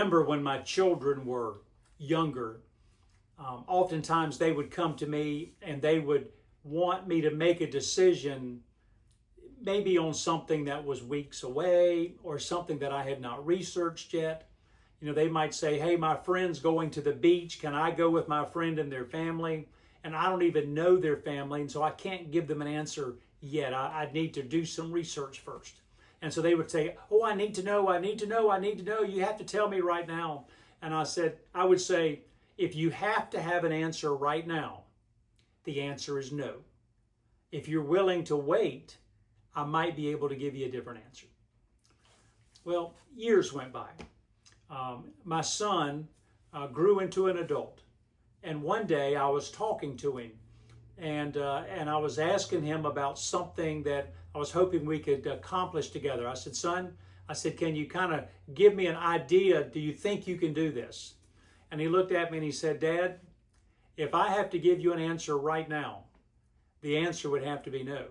remember when my children were younger, oftentimes they would come to me and they would want me to make a decision, maybe on something that was weeks away or something that I had not researched yet. You know, they might say, hey, my friend's going to the beach. Can I go with my friend and their family? And I don't even know their family, and so I can't give them an answer yet. I need to do some research first. And so they would say, oh, I need to know, I need to know, I need to know. You have to tell me right now. And I would say, if you have to have an answer right now, the answer is no. If you're willing to wait, I might be able to give you a different answer. Well, years went by. My son grew into an adult. And one day I was talking to him and I was asking him about something that I was hoping we could accomplish together. I said, son, can you kind of give me an idea? Do you think you can do this? And he looked at me and he said, Dad, if I have to give you an answer right now, the answer would have to be no.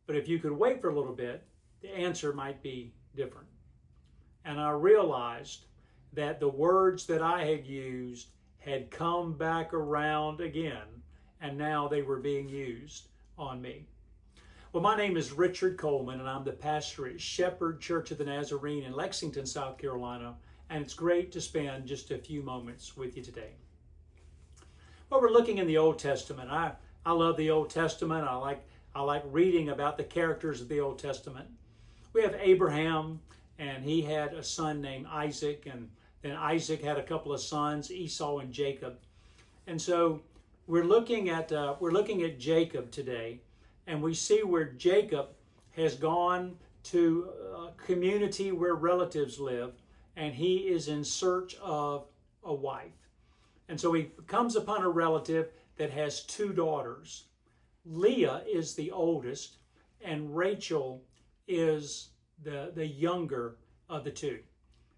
But if you could wait for a little bit, the answer might be different. And I realized that the words that I had used had come back around again, and now they were being used on me. Well, my name is Richard Coleman, and I'm the pastor at Shepherd Church of the Nazarene in Lexington, South Carolina, and it's great to spend just a few moments with you today. Well, we're looking in the Old Testament. I love the Old Testament. I like reading about the characters of the Old Testament. We have Abraham, and he had a son named Isaac, and then Isaac had a couple of sons, Esau and Jacob. And so we're looking at Jacob today, and we see where Jacob has gone to a community where relatives live, and he is in search of a wife. And so he comes upon a relative that has two daughters. Leah is the oldest, and Rachel is the younger of the two.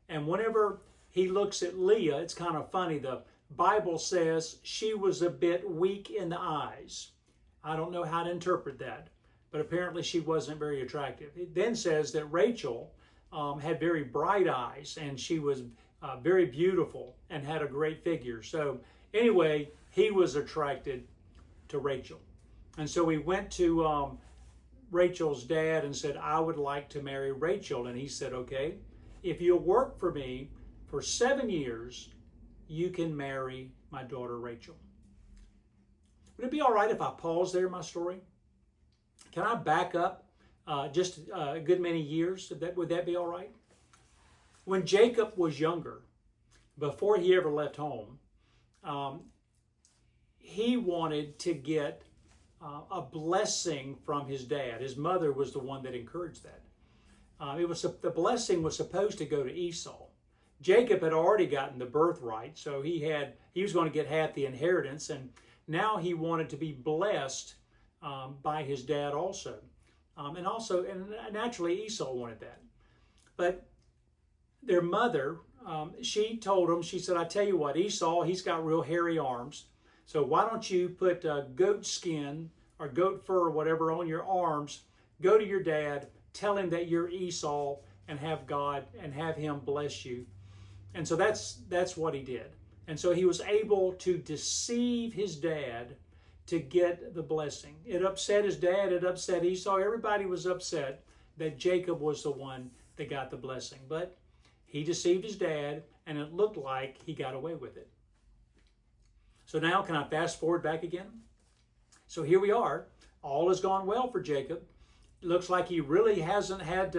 And whenever he looks at Leah, it's kind of funny. The Bible says she was a bit weak in the eyes. I don't know how to interpret that, but apparently she wasn't very attractive. It then says that Rachel had very bright eyes, and she was very beautiful and had a great figure. So anyway, he was attracted to Rachel. And so he went to Rachel's dad and said, I would like to marry Rachel. And he said, okay, if you'll work for me for 7 years, you can marry my daughter Rachel. Would it be all right if I pause there in my story? Can I back up just a good many years? Would that be all right? When Jacob was younger, before he ever left home, he wanted to get a blessing from his dad. His mother was the one that encouraged that. The blessing was supposed to go to Esau. Jacob had already gotten the birthright, so he was going to get half the inheritance, and now he wanted to be blessed by his dad also. And naturally Esau wanted that. But their mother, she told him, she said, I tell you what, Esau, he's got real hairy arms, so why don't you put goat skin or goat fur or whatever on your arms, go to your dad, tell him that you're Esau, and have God and have him bless you. And so that's what he did. And so he was able to deceive his dad to get the blessing. It upset his dad, it upset Esau. Everybody was upset that Jacob was the one that got the blessing. But he deceived his dad, and it looked like he got away with it. So now, can I fast forward back again? So here we are. All has gone well for Jacob. It looks like he really hasn't had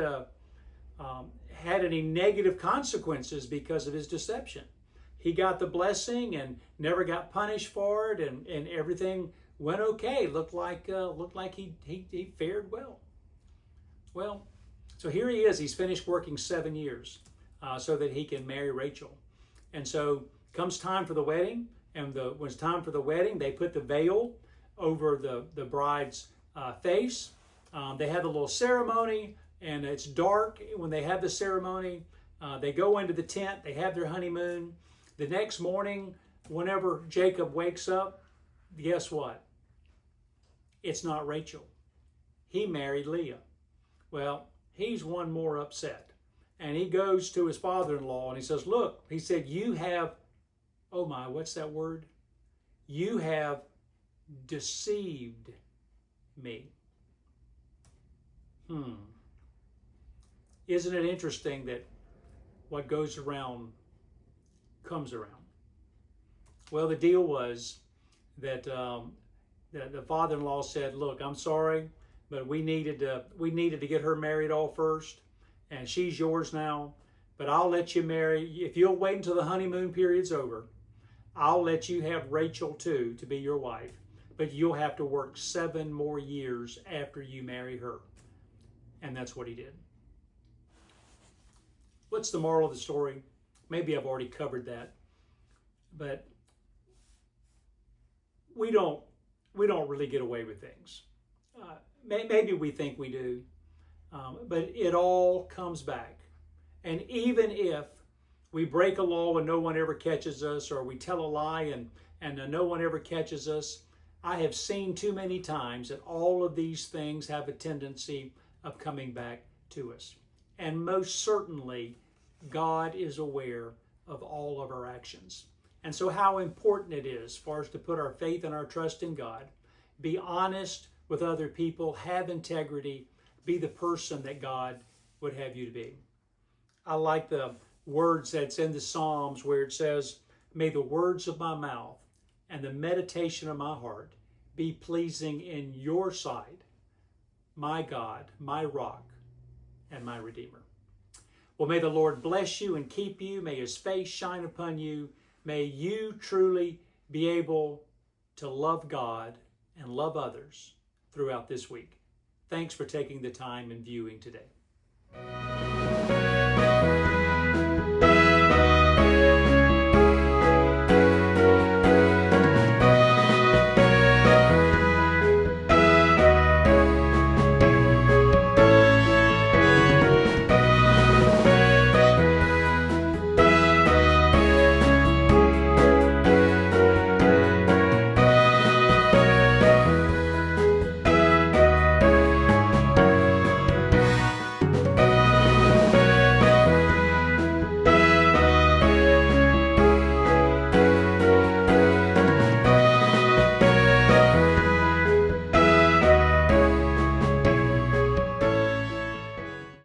any negative consequences because of his deception. He got the blessing and never got punished for it, and everything went okay. Looked like he fared well. Well, so here he is. He's finished working 7 years so that he can marry Rachel. And so comes time for the wedding, and when it's time for the wedding, they put the veil over the bride's face. They have a little ceremony, and it's dark when they have the ceremony. They go into the tent. They have their honeymoon. The next morning, whenever Jacob wakes up, guess what? It's not Rachel. He married Leah. Well, he's one more upset. And he goes to his father-in-law and he says, look, he said, you have, oh my, what's that word? You have deceived me. Isn't it interesting that what goes around comes around? Well, the deal was that the father-in-law said, look, I'm sorry, but we needed to get her married all first, and she's yours now, but I'll let you marry, if you'll wait until the honeymoon period's over, I'll let you have Rachel too to be your wife, but you'll have to work 7 more years after you marry her. And that's what he did. What's the moral of the story? Maybe I've already covered that, but we don't really get away with things. Maybe we think we do, but it all comes back. And even if we break a law and no one ever catches us, or we tell a lie and no one ever catches us, I have seen too many times that all of these things have a tendency of coming back to us. And most certainly, God is aware of all of our actions. And so how important it is for us to put our faith and our trust in God, be honest with other people, have integrity, be the person that God would have you to be. I like the words that's in the Psalms where it says, may the words of my mouth and the meditation of my heart be pleasing in your sight, my God, my rock, and my Redeemer. Well, may the Lord bless you and keep you. May his face shine upon you. May you truly be able to love God and love others throughout this week. Thanks for taking the time and viewing today.